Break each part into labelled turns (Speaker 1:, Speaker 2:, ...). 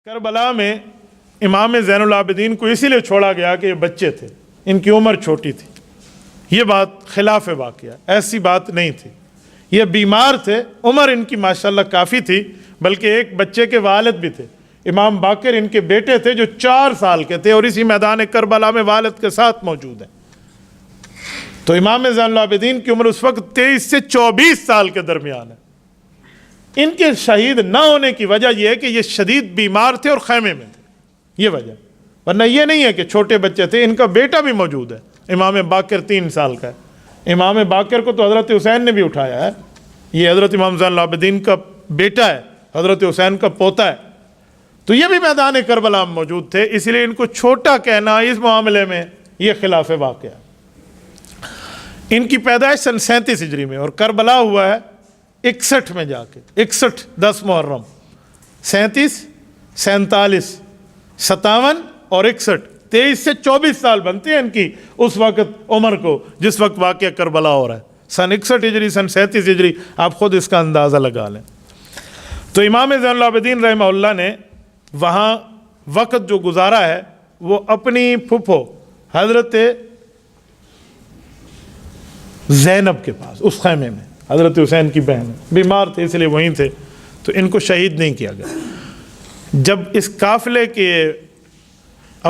Speaker 1: کربلا میں امام زین العابدین کو اسی لیے چھوڑا گیا کہ یہ بچے تھے، ان کی عمر چھوٹی تھی۔ یہ بات خلاف واقعہ، ایسی بات نہیں تھی۔ یہ بیمار تھے، عمر ان کی ماشاءاللہ کافی تھی، بلکہ ایک بچے کے والد بھی تھے۔ امام باقر ان کے بیٹے تھے جو 4 سال کے تھے اور اسی میدان کربلا میں والد کے ساتھ موجود ہیں۔ تو امام زین العابدین کی عمر اس وقت 23 سے 24 سال کے درمیان ہے۔ ان کے شہید نہ ہونے کی وجہ یہ ہے کہ یہ شدید بیمار تھے اور خیمے میں تھے، یہ وجہ، ورنہ یہ نہیں ہے کہ چھوٹے بچے تھے۔ ان کا بیٹا بھی موجود ہے، امام باقر 3 سال کا ہے۔ امام باقر کو تو حضرت حسین نے بھی اٹھایا ہے، یہ حضرت امام زین العابدین کا بیٹا ہے، حضرت حسین کا پوتا ہے۔ تو یہ بھی میدان کربلا میں موجود تھے، اس لیے ان کو چھوٹا کہنا اس معاملے میں یہ خلاف واقعہ ہے۔ ان کی پیدائش سن 37 ہجری میں اور کربلا ہوا ہے 61 میں جا کے، 61 10 محرم، 37 47 57 اور 61، 23 سے 24 سال بنتے ہیں ان کی اس وقت عمر کو جس وقت واقعہ کربلا ہو رہا ہے، سن 61 ہجری سن 37 ہجری، آپ خود اس کا اندازہ لگا لیں۔ تو امام زین العابدین رحمہ اللہ نے وہاں وقت جو گزارا ہے وہ اپنی پھپھو حضرت زینب کے پاس، اس خیمے میں، حضرت حسین کی بہن بیمار تھے اس لیے وہیں تھے، تو ان کو شہید نہیں کیا گیا۔ جب اس قافلے کے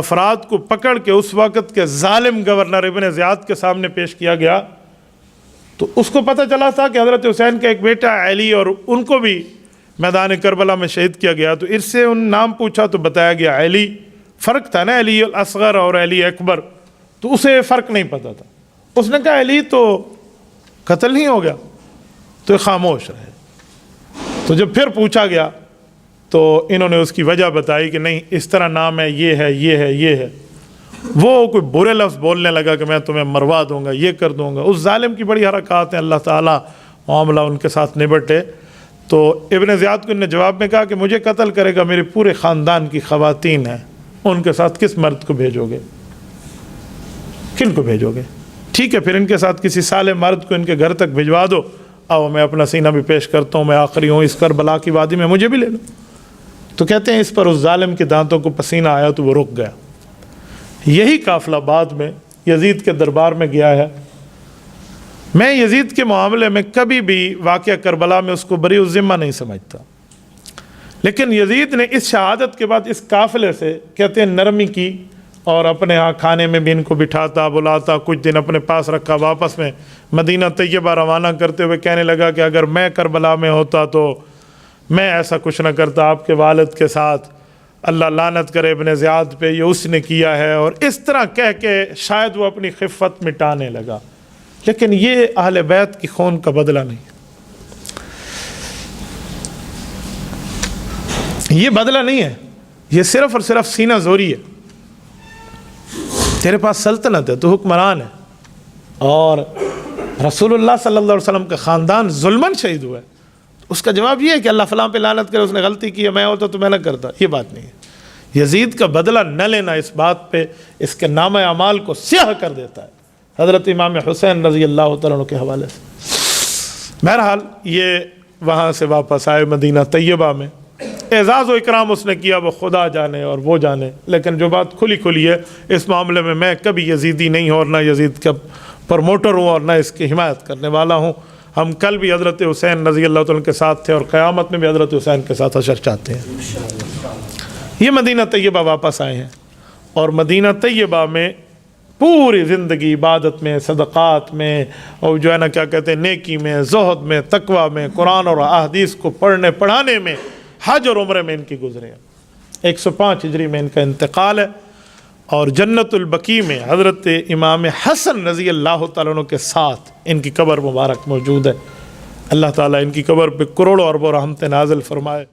Speaker 1: افراد کو پکڑ کے اس وقت کے ظالم گورنر ابن زیاد کے سامنے پیش کیا گیا تو اس کو پتہ چلا تھا کہ حضرت حسین کا ایک بیٹا علی اور ان کو بھی میدان کربلا میں شہید کیا گیا۔ تو اس سے ان نام پوچھا تو بتایا گیا علی، فرق تھا نا علی الاصغر اور علی اکبر، تو اسے فرق نہیں پتہ تھا۔ اس نے کہا علی تو قتل نہیں ہو گیا، تو خاموش رہے۔ تو جب پھر پوچھا گیا تو انہوں نے اس کی وجہ بتائی کہ نہیں اس طرح نام ہے، یہ ہے، یہ ہے، یہ ہے۔ وہ کوئی برے لفظ بولنے لگا کہ میں تمہیں مروا دوں گا، یہ کر دوں گا۔ اس ظالم کی بڑی حرکات ہیں، اللہ تعالیٰ معاملہ ان کے ساتھ نبٹے۔ تو ابن زیاد کو انہوں نے جواب میں کہا کہ مجھے قتل کرے گا، میرے پورے خاندان کی خواتین ہیں، ان کے ساتھ کس مرد کو بھیجو گے، کن کو بھیجو گے؟ ٹھیک ہے، پھر ان کے ساتھ کسی صالح مرد کو ان کے گھر تک بھجوا دو، آؤ میں اپنا سینہ بھی پیش کرتا ہوں، میں آخری ہوں اس کربلا کی وادی میں، مجھے بھی لے لو۔ تو کہتے ہیں اس پر اس ظالم کے دانتوں کو پسینہ آیا تو وہ رک گیا۔ یہی قافلہ بعد میں یزید کے دربار میں گیا ہے۔ میں یزید کے معاملے میں کبھی بھی واقعہ کربلا میں اس کو بری الذمہ نہیں سمجھتا، لیکن یزید نے اس شہادت کے بعد اس قافلے سے کہتے ہیں نرمی کی اور اپنے ہاں کھانے میں بھی ان کو بٹھاتا بلاتا، کچھ دن اپنے پاس رکھا، واپس میں مدینہ طیبہ روانہ کرتے ہوئے کہنے لگا کہ اگر میں کربلا میں ہوتا تو میں ایسا کچھ نہ کرتا آپ کے والد کے ساتھ، اللہ لعنت کرے ابن زیاد پہ، یہ اس نے کیا ہے، اور اس طرح کہہ کے شاید وہ اپنی خفت مٹانے لگا۔ لیکن یہ اہل بیت کی خون کا بدلہ نہیں، یہ بدلہ نہیں ہے، یہ صرف اور صرف سینہ زوری ہے۔ تیرے پاس سلطنت ہے، تو حکمران ہے، اور رسول اللہ صلی اللہ علیہ وسلم کا خاندان ظلماً شہید ہوا ہے، اس کا جواب یہ ہے کہ اللہ فلاں پہ لعنت کرے، اس نے غلطی کی ہے، میں ہوتا تو میں نہ کرتا۔ یہ بات نہیں ہے۔ یزید کا بدلہ نہ لینا اس بات پہ اس کے نام اعمال کو سیاہ کر دیتا ہے، حضرت امام حسین رضی اللہ تعالیٰ عنہ کے حوالے سے۔ بہرحال یہ وہاں سے واپس آئے مدینہ طیبہ میں، اعزاز و اکرام اس نے کیا وہ خدا جانے اور وہ جانے، لیکن جو بات کھلی کھلی ہے اس معاملے میں میں کبھی یزیدی نہیں ہوں اور نہ یزید کا پروموٹر ہوں اور نہ اس کی حمایت کرنے والا ہوں۔ ہم کل بھی حضرت حسین رضی اللہ تعالیٰ کے ساتھ تھے اور قیامت میں بھی حضرت حسین کے ساتھ حشر چاہتے ہیں۔ یہ مدینہ طیبہ واپس آئے ہیں اور مدینہ طیبہ میں پوری زندگی عبادت میں، صدقات میں، اور جو ہے نا کیا کہتے ہیں نیکی میں، زہد میں، تقوی میں، قرآن اور احادیث کو پڑھنے پڑھانے میں، حج اور عمرے میں ان کی گزرے ہیں۔ 105 ہجری میں ان کا انتقال ہے اور جنت البقیع میں حضرت امام حسن رضی اللہ تعالیٰ عنہ کے ساتھ ان کی قبر مبارک موجود ہے۔ اللہ تعالیٰ ان کی قبر پہ کروڑوں اربوں رحمتیں نازل فرمائے۔